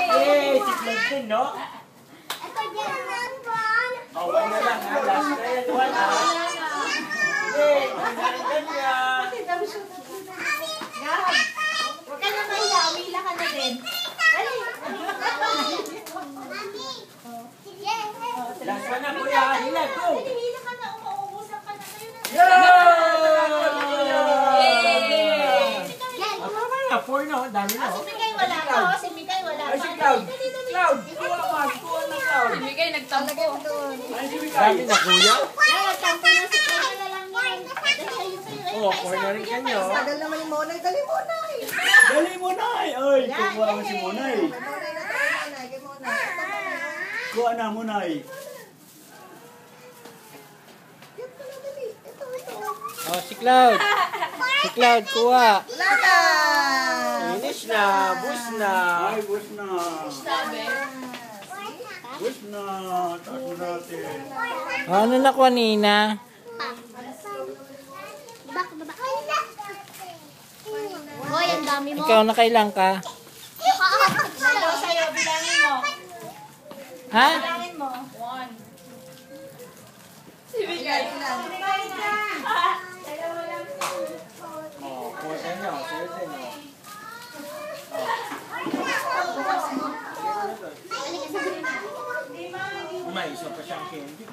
Yay! Siklog din, no? One na lang, ha? Last na yan, one, ha? Yay! Pinagdan niya! Huwag ka na mahiya. Umila ka na din. Last one na, kuya. Hila, go! Hila ka na. Umaubusan ka na. Yay! Four na, dami na. Si Mikay wala na. Si Mikay wala Ay, si Cloud. Cloud, kuha man. Kuha na, Cloud. Si Mikay nagtampo. Ay, si Mikay. Dami na, kuya. Nagtampo na si Cloud na lang yan. Oo, four na rin kanyo. Tagal naman yung Monay. Dali Monay! Dali mo, Nay. Ay, kuha mo si Monay. Monay na tayo, Monay. Kay Monay. Ito, Monay. Kuha na, Monay. Ito na, dali. Ito. Oh, si Cloud. Si Cloud, kuha. Wala na! Finish na. Bus na. Ay, bus na. Sabi. Bus na. Taas mo natin. Oh, ano nakuha nina? Hoy, ang dami mo. Ikaw, nakailang ka? Dalawa sa'yo. Bilangin mo. Ha? Bilangin mo. 1. Si Mikay. Oh, kuha sa inyo. Sa'yo din, oh. May isa pa siyang candy.